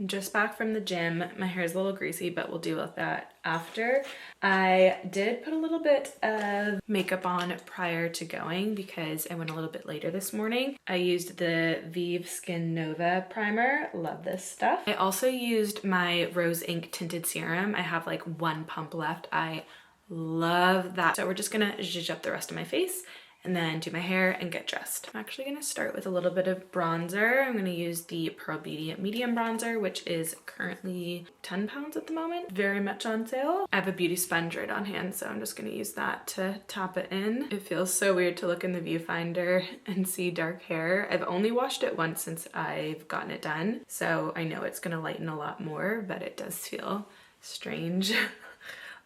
I'm just back from the gym. My hair is a little greasy, but we'll deal with that after. I did put a little bit of makeup on prior to going because I went a little bit later this morning. I used the Vieve Skin Nova primer. Love this stuff. I also used my Rose Ink Tinted Serum. I have like one pump left. I love that. So we're just gonna zhuzh up the rest of my face and then do my hair and get dressed. I'm actually gonna start with a little bit of bronzer. I'm gonna use the Pearl Beauty Medium Bronzer, which is currently 10 pounds at the moment. Very much on sale. I have a beauty sponge right on hand, so I'm just gonna use that to tap it in. It feels so weird to look in the viewfinder and see dark hair. I've only washed it once since I've gotten it done, so I know it's gonna lighten a lot more, but it does feel strange.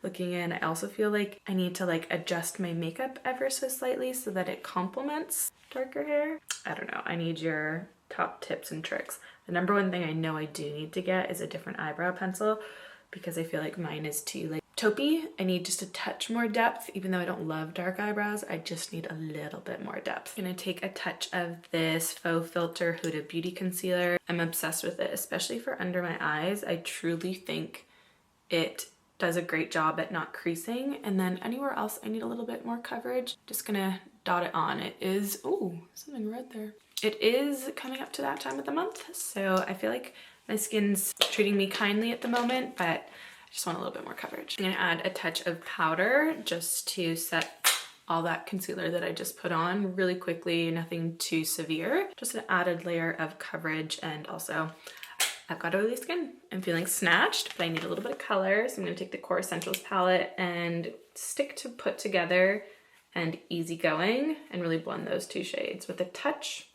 Looking in, I also feel like I need to like adjust my makeup ever so slightly so that it complements darker hair. I don't know, I need your top tips and tricks. The number one thing I know I do need to get is a different eyebrow pencil because I feel like mine is too like taupey. I need just a touch more depth. Even though I don't love dark eyebrows, I just need a little bit more depth. I'm gonna take a touch of this Faux Filter Huda Beauty Concealer. I'm obsessed with it, especially for under my eyes. I truly think it does a great job at not creasing, and then anywhere else I need a little bit more coverage, just gonna dot it on. It is, oh, something red there. It is coming up to that time of the month, so I feel like my skin's treating me kindly at the moment, but I just want a little bit more coverage. I'm gonna add a touch of powder just to set all that concealer that I just put on really quickly, nothing too severe. Just an added layer of coverage, and also I've got oily skin. I'm feeling snatched, but I need a little bit of color. So I'm gonna take the Core Essentials palette and stick to Put Together and Easy Going and really blend those two shades with a touch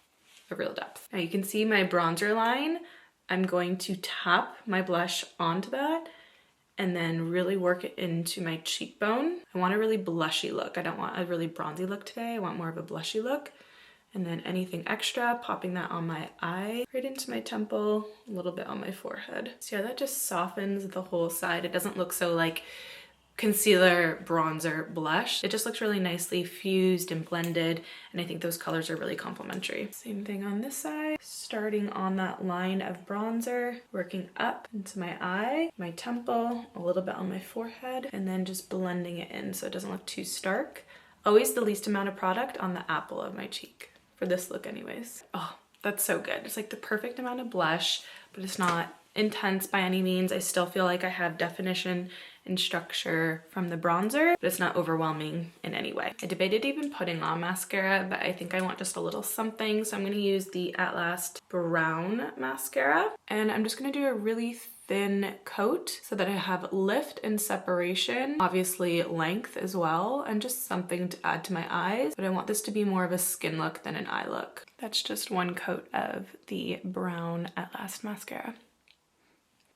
of real depth. Now you can see my bronzer line. I'm going to tap my blush onto that and then really work it into my cheekbone. I want a really blushy look. I don't want a really bronzy look today. I want more of a blushy look. And then anything extra, popping that on my eye, right into my temple, a little bit on my forehead. So yeah, that just softens the whole side. It doesn't look so like concealer, bronzer, blush. It just looks really nicely fused and blended, and I think those colors are really complementary. Same thing on this side. Starting on that line of bronzer, working up into my eye, my temple, a little bit on my forehead, and then just blending it in so it doesn't look too stark. Always the least amount of product on the apple of my cheek. For this look anyways. Oh, that's so good. It's like the perfect amount of blush, but it's not intense by any means. I still feel like I have definition and structure from the bronzer, but it's not overwhelming in any way. I debated even putting on mascara, but I think I want just a little something. So I'm gonna use the At Last Brown Mascara, and I'm just gonna do a really thin coat so that I have lift and separation, obviously length as well, and just something to add to my eyes, but I want this to be more of a skin look than an eye look. That's just one coat of the brown At Last mascara.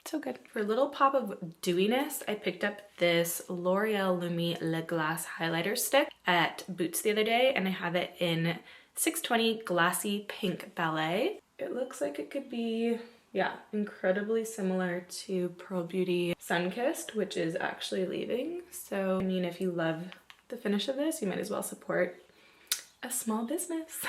So good. For a little pop of dewiness, I picked up this L'Oreal Lumi Le Glace highlighter stick at Boots the other day, and I have it in 620 Glassy Pink Ballet. It looks like it could be, yeah, incredibly similar to Pearl Beauty Sunkissed, which is actually leaving. So, I mean, if you love the finish of this, you might as well support a small business.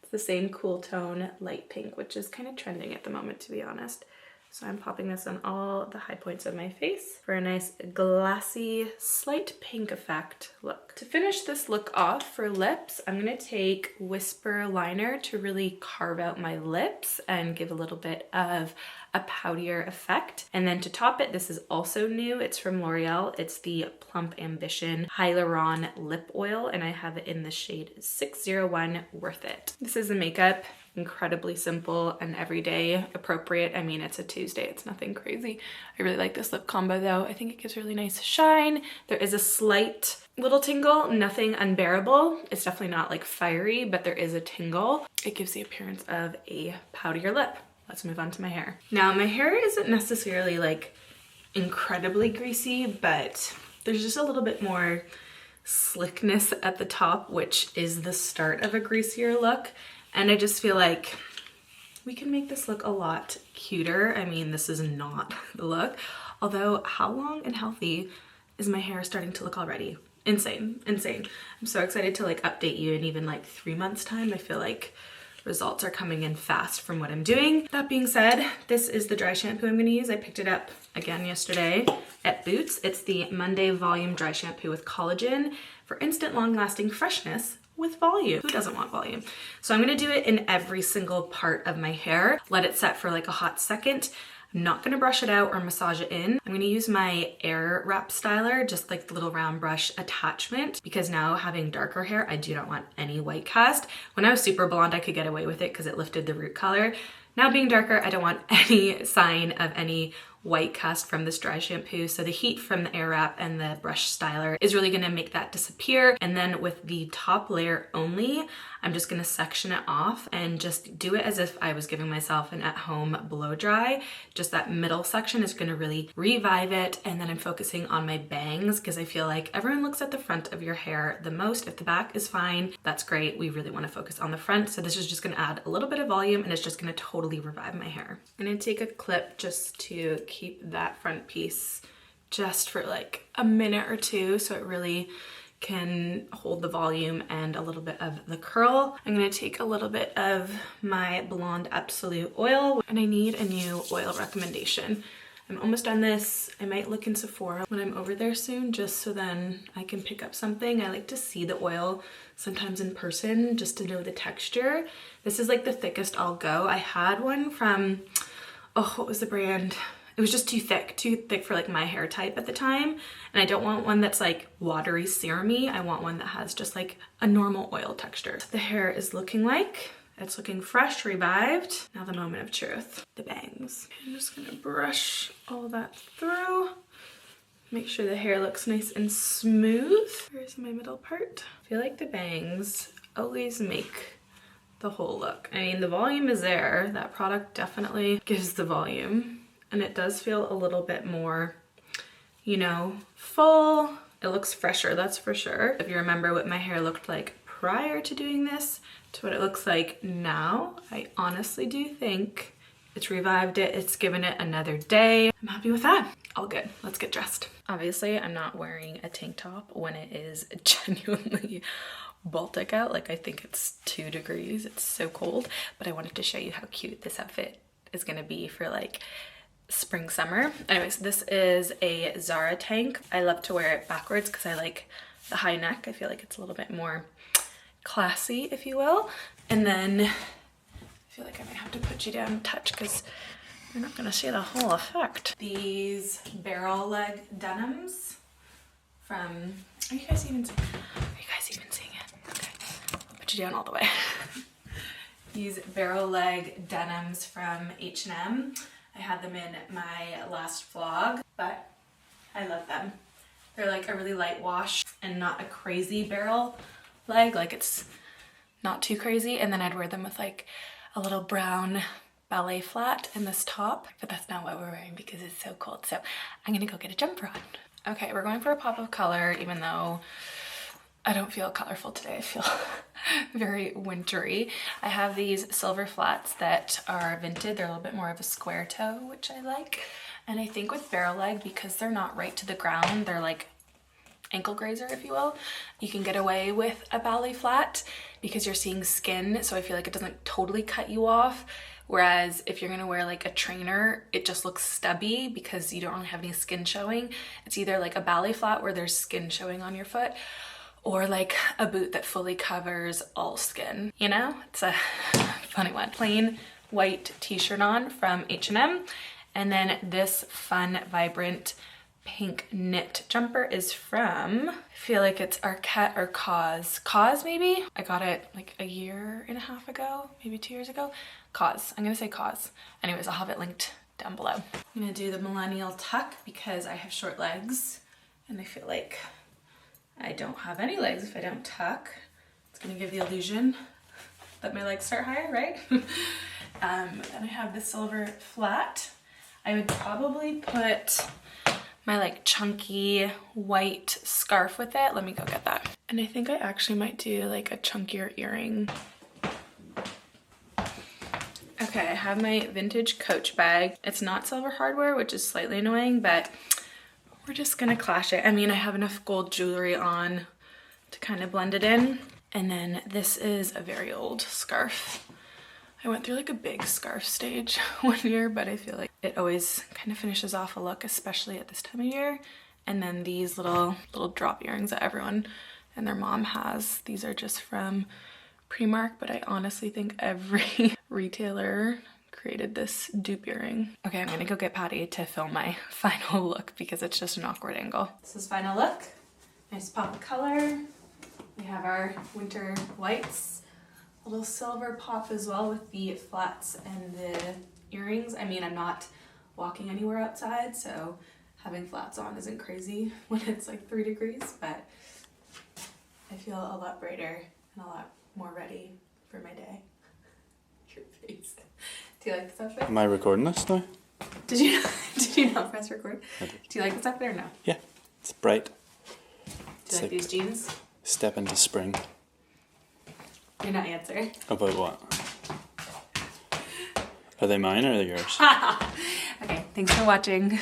It's the same cool tone, light pink, which is kind of trending at the moment, to be honest. So I'm popping this on all the high points of my face for a nice glassy, slight pink effect look. To finish this look off for lips, I'm gonna take Whisper Liner to really carve out my lips and give a little bit of a poutier effect. And then to top it, this is also new. It's from L'Oreal. It's the Plump Ambition Hyaluron Lip Oil, and I have it in the shade 601 Worth It. This is the makeup. Incredibly simple and everyday appropriate. I mean, it's a Tuesday, it's nothing crazy. I really like this lip combo though. I think it gives really nice shine. There is a slight little tingle, nothing unbearable. It's definitely not like fiery, but there is a tingle. It gives the appearance of a poutier lip. Let's move on to my hair. Now, my hair isn't necessarily like incredibly greasy, but there's just a little bit more slickness at the top, which is the start of a greasier look. And I just feel like we can make this look a lot cuter. I mean, this is not the look. Although, how long and healthy is my hair starting to look already? Insane, insane. I'm so excited to like update you in even like 3 months time. I feel like results are coming in fast from what I'm doing. That being said, this is the dry shampoo I'm gonna use. I picked it up again yesterday at Boots. It's the Monday Volume Dry Shampoo with Collagen for instant long-lasting freshness with volume. Who doesn't want volume? So I'm gonna do it in every single part of my hair. Let it set for like a hot second. I'm not gonna brush it out or massage it in. I'm gonna use my Airwrap Styler, just like the little round brush attachment, because now having darker hair, I do not want any white cast. When I was super blonde, I could get away with it because it lifted the root color. Now being darker, I don't want any sign of any white cast from this dry shampoo. So the heat from the Airwrap and the brush styler is really gonna make that disappear. And then with the top layer only, I'm just gonna section it off and just do it as if I was giving myself an at-home blow dry. Just that middle section is gonna really revive it. And then I'm focusing on my bangs because I feel like everyone looks at the front of your hair the most. If the back is fine, that's great. We really wanna focus on the front. So this is just gonna add a little bit of volume and it's just gonna totally revive my hair. I'm gonna take a clip just to keep that front piece just for like a minute or two so it really can hold the volume and a little bit of the curl. I'm gonna take a little bit of my Blonde Absolute oil and I need a new oil recommendation. I'm almost done this. I might look in Sephora when I'm over there soon just so then I can pick up something. I like to see the oil sometimes in person just to know the texture. This is like the thickest I'll go. I had one from, oh, what was the brand? It was just too thick for like my hair type at the time. And I don't want one that's like watery serumy. I want one that has just like a normal oil texture. The hair is looking like, it's looking fresh, revived. Now the moment of truth, the bangs. I'm just gonna brush all that through. Make sure the hair looks nice and smooth. Here's my middle part. I feel like the bangs always make the whole look. I mean, the volume is there. That product definitely gives the volume. And it does feel a little bit more, you know, full. It looks fresher, that's for sure. If you remember what my hair looked like prior to doing this to what it looks like now, I honestly do think it's revived it. It's given it another day. I'm happy with that. All good. Let's get dressed. Obviously, I'm not wearing a tank top when it is genuinely Baltic out. Like I think it's 2 degrees. It's so cold. But I wanted to show you how cute this outfit is gonna be for like spring, summer. Anyways, this is a Zara tank. I love to wear it backwards because I like the high neck. I feel like it's a little bit more classy, if you will. And then I feel like I might have to put you down a touch because you're not gonna see the whole effect. These barrel leg denims from, are you guys even seeing it? Okay, I'll put you down all the way. These barrel leg denims from H&M. I had them in my last vlog, but I love them. They're like a really light wash and not a crazy barrel leg, like it's not too crazy. And then I'd wear them with like a little brown ballet flat in this top, but that's not what we're wearing because it's so cold. So I'm gonna go get a jumper on. Okay, we're going for a pop of color, even though I don't feel colorful today. I feel very wintry. I have these silver flats that are vinted. They're a little bit more of a square toe, which I like. And I think with barrel leg, because they're not right to the ground, they're like ankle grazer, if you will, you can get away with a ballet flat because you're seeing skin. So I feel like it doesn't totally cut you off. Whereas if you're gonna wear like a trainer, it just looks stubby because you don't really have any skin showing. It's either like a ballet flat where there's skin showing on your foot, or like a boot that fully covers all skin, you know? It's a funny one. Plain white t-shirt on from H&M. And then this fun, vibrant pink knit jumper is from, I feel like it's Arquette or Cause. Cause maybe? I got it like a year and a half ago, maybe 2 years ago. Cause, I'm gonna say Cause. Anyways, I'll have it linked down below. I'm gonna do the millennial tuck because I have short legs and I feel like I don't have any legs if I don't tuck. It's gonna give the illusion that my legs start higher, right? Then I have the silver flat. I would probably put my like chunky white scarf with it. Let me go get that. And I think I actually might do like a chunkier earring. Okay, I have my vintage Coach bag. It's not silver hardware, which is slightly annoying, but we're just gonna clash it. I mean, I have enough gold jewelry on to kind of blend it in. And then this is a very old scarf I went through like a big scarf stage one year, but I feel like it always kind of finishes off a look, especially at this time of year. And then these little drop earrings that everyone and their mom has. These are just from Primark, but I honestly think every retailer created this dupe earring. Okay, I'm gonna go get Patty to film my final look because it's just an awkward angle. This is final look. Nice pop of color. We have our winter whites. A little silver pop as well with the flats and the earrings. I mean, I'm not walking anywhere outside, so having flats on isn't crazy when it's like 3 degrees, but I feel a lot brighter and a lot more ready for my day. Your face. Do you like this outfit? Am I recording this now? Did you not press record? Do you like this outfit or no? Yeah, it's bright. Do you like these jeans? Step into spring. You're not answering. About what? Are they mine or are they yours? Okay, thanks for watching.